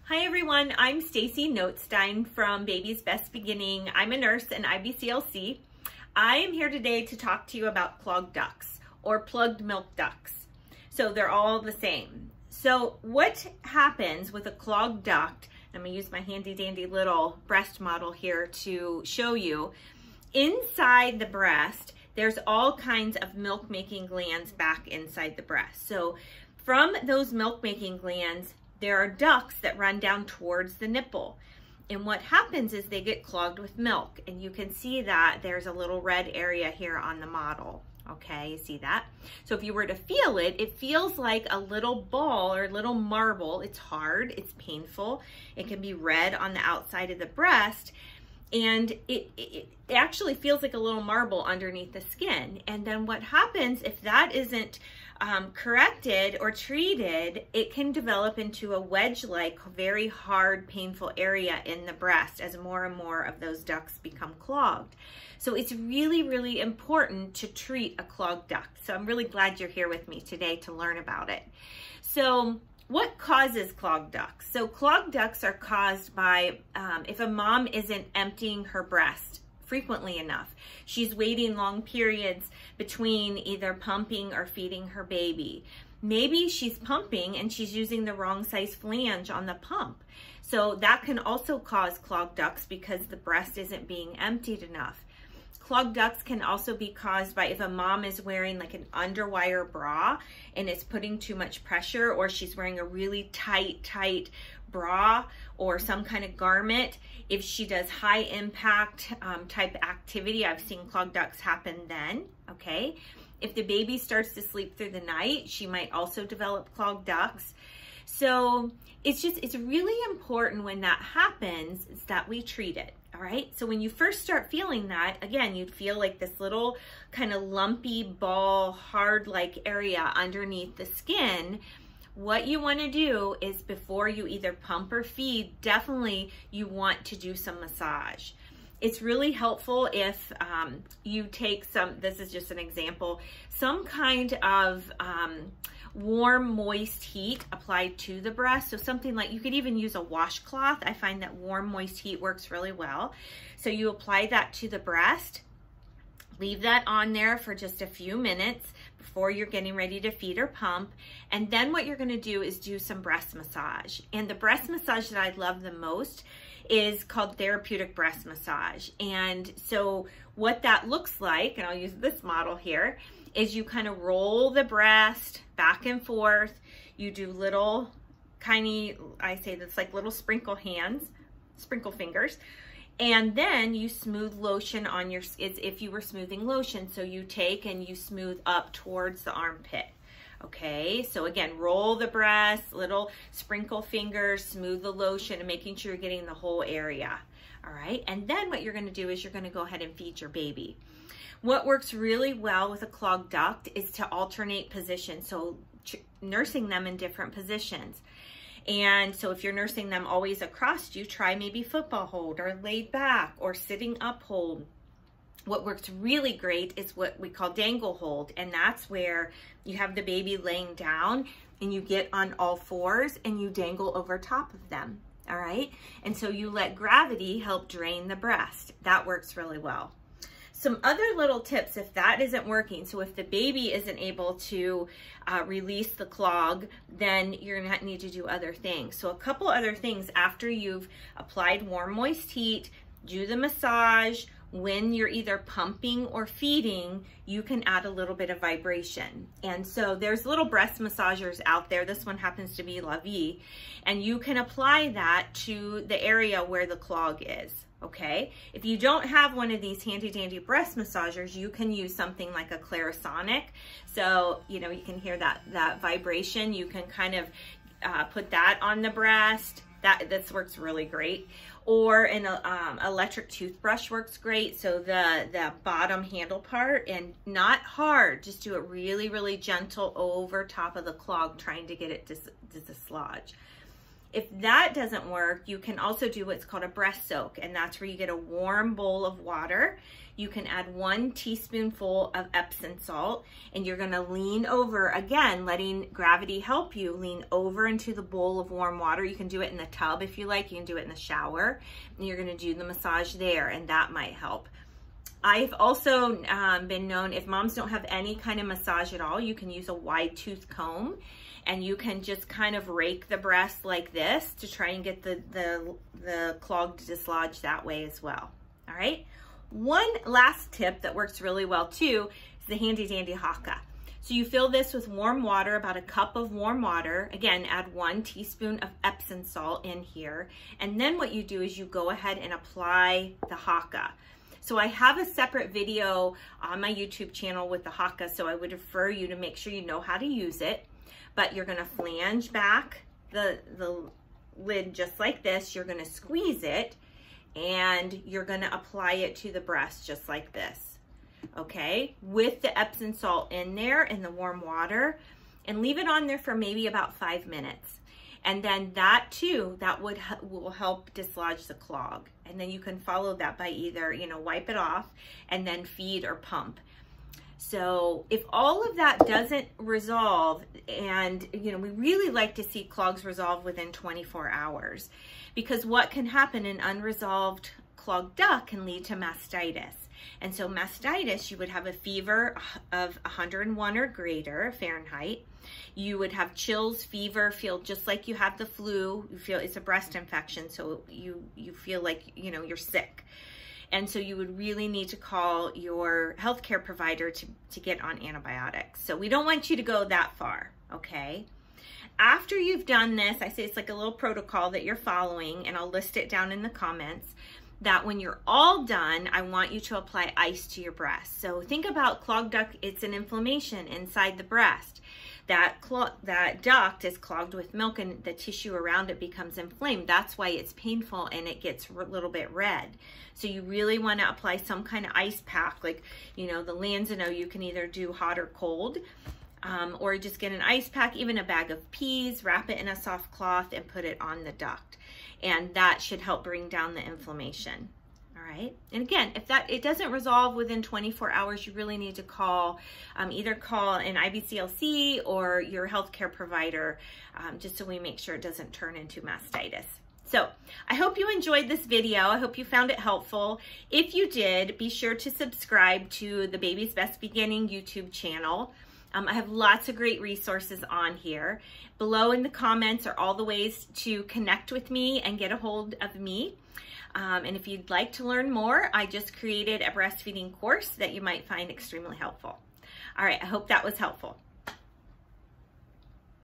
Hi everyone, I'm Stacy Notestine from Baby's Best Beginning. I'm a nurse in IBCLC. I am here today to talk to you about clogged ducts or plugged milk ducts. So they're all the same. So what happens with a clogged duct, I'm gonna use my handy dandy little breast model here to show you. Inside the breast, there's all kinds of milk making glands back inside the breast. So from those milk making glands, there are ducts that run down towards the nipple. And what happens is they get clogged with milk. And you can see that there's a little red area here on the model. Okay, you see that? So if you were to feel it, it feels like a little ball or a little marble. It's hard, it's painful. It can be red on the outside of the breast. And it actually feels like a little marble underneath the skin. And then what happens if that isn't corrected or treated, it can develop into a wedge-like, very hard, painful area in the breast as more and more of those ducts become clogged. So it's really, really important to treat a clogged duct. So I'm really glad you're here with me today to learn about it. So what causes clogged ducts? So clogged ducts are caused by if a mom isn't emptying her breast frequently enough. She's waiting long periods between either pumping or feeding her baby. Maybe she's pumping and she's using the wrong size flange on the pump. So that can also cause clogged ducts because the breast isn't being emptied enough. Clogged ducts can also be caused by if a mom is wearing like an underwire bra and it's putting too much pressure, or she's wearing a really tight bra or some kind of garment. If she does high impact type activity, I've seen clogged ducts happen then, okay? If the baby starts to sleep through the night, she might also develop clogged ducts. So it's really important when that happens is that we treat it. All right, so when you first start feeling that, again, you'd feel like this little kind of lumpy ball, hard-like area underneath the skin. What you want to do is before you either pump or feed, definitely you want to do some massage. It's really helpful if you take some, this is just an example, some kind of warm, moist heat applied to the breast. So something like, you could even use a washcloth. I find that warm, moist heat works really well. So you apply that to the breast, leave that on there for just a few minutes before you're getting ready to feed or pump. And then what you're gonna do is do some breast massage. And the breast massage that I love the most is called therapeutic breast massage. And so what that looks like, and I'll use this model here, is you kind of roll the breast back and forth. You do little tiny, I say that's like little sprinkle hands, sprinkle fingers. And then you smooth lotion on your, it's if you were smoothing lotion. So you take and you smooth up towards the armpit. Okay, so again, roll the breast, little sprinkle fingers, smooth the lotion, and making sure you're getting the whole area. All right, and then what you're gonna do is you're gonna go ahead and feed your baby. What works really well with a clogged duct is to alternate positions, so nursing them in different positions. And so if you're nursing them always across you, try maybe football hold or laid back or sitting up hold. What works really great is what we call dangle hold, and that's where you have the baby laying down and you get on all fours and you dangle over top of them, all right? And so you let gravity help drain the breast. That works really well. Some other little tips if that isn't working, so if the baby isn't able to release the clog, then you're gonna need to do other things. So a couple other things after you've applied warm, moist heat, do the massage. When you're either pumping or feeding, you can add a little bit of vibration. And so there's little breast massagers out there. This one happens to be La Vie. And you can apply that to the area where the clog is, okay? If you don't have one of these handy dandy breast massagers, you can use something like a clarisonic. So, you know, you can hear that vibration. You can kind of put that on the breast. This works really great. Or an electric toothbrush works great. So the bottom handle part, and not hard, just do it really, really gentle over top of the clog, trying to get it to dislodge. If that doesn't work, you can also do what's called a breast soak, and that's where you get a warm bowl of water. You can add 1 teaspoonful of Epsom salt, and you're gonna lean over, again, letting gravity help you, lean over into the bowl of warm water. You can do it in the tub if you like, you can do it in the shower, and you're gonna do the massage there, and that might help. I've also been known, if moms don't have any kind of massage at all, you can use a wide tooth comb, and you can just kind of rake the breast like this to try and get the clog to dislodge that way as well. All right. One last tip that works really well too is the handy dandy hakka. So you fill this with warm water, about a cup of warm water. Again, add 1 teaspoon of Epsom salt in here. And then what you do is you go ahead and apply the hakka. So I have a separate video on my YouTube channel with the hakka, so I would refer you to make sure you know how to use it. But you're gonna flange back the lid just like this. You're gonna squeeze it, and you're gonna apply it to the breast just like this, okay? With the Epsom salt in there and the warm water, and leave it on there for maybe about 5 minutes. And then that too, that will help dislodge the clog. And then you can follow that by either, you know, wipe it off and then feed or pump. So if all of that doesn't resolve, and you know, we really like to see clogs resolve within 24 hours, because what can happen, in unresolved clogged duct can lead to mastitis. And so mastitis, you would have a fever of 101 or greater Fahrenheit. You would have chills, fever, feel just like you have the flu. You feel it's a breast infection, so you feel like, you know, you're sick. And so you would really need to call your healthcare provider to get on antibiotics. So we don't want you to go that far, okay? After you've done this, I say it's like a little protocol that you're following, and I'll list it down in the comments, that when you're all done, I want you to apply ice to your breast. So think about clogged duct, it's an inflammation inside the breast. That duct is clogged with milk, and the tissue around it becomes inflamed. That's why it's painful and it gets a little bit red. So you really want to apply some kind of ice pack, like, you know, the Lanzano, you can either do hot or cold, or just get an ice pack, even a bag of peas, wrap it in a soft cloth and put it on the duct. And that should help bring down the inflammation. All right. And again, if it doesn't resolve within 24 hours, you really need to call, either call an IBCLC or your healthcare provider, just so we make sure it doesn't turn into mastitis. So I hope you enjoyed this video. I hope you found it helpful. If you did, be sure to subscribe to the Baby's Best Beginning YouTube channel. I have lots of great resources on here. Below in the comments are all the ways to connect with me and get a hold of me. And if you'd like to learn more, I just created a breastfeeding course that you might find extremely helpful. All right, I hope that was helpful.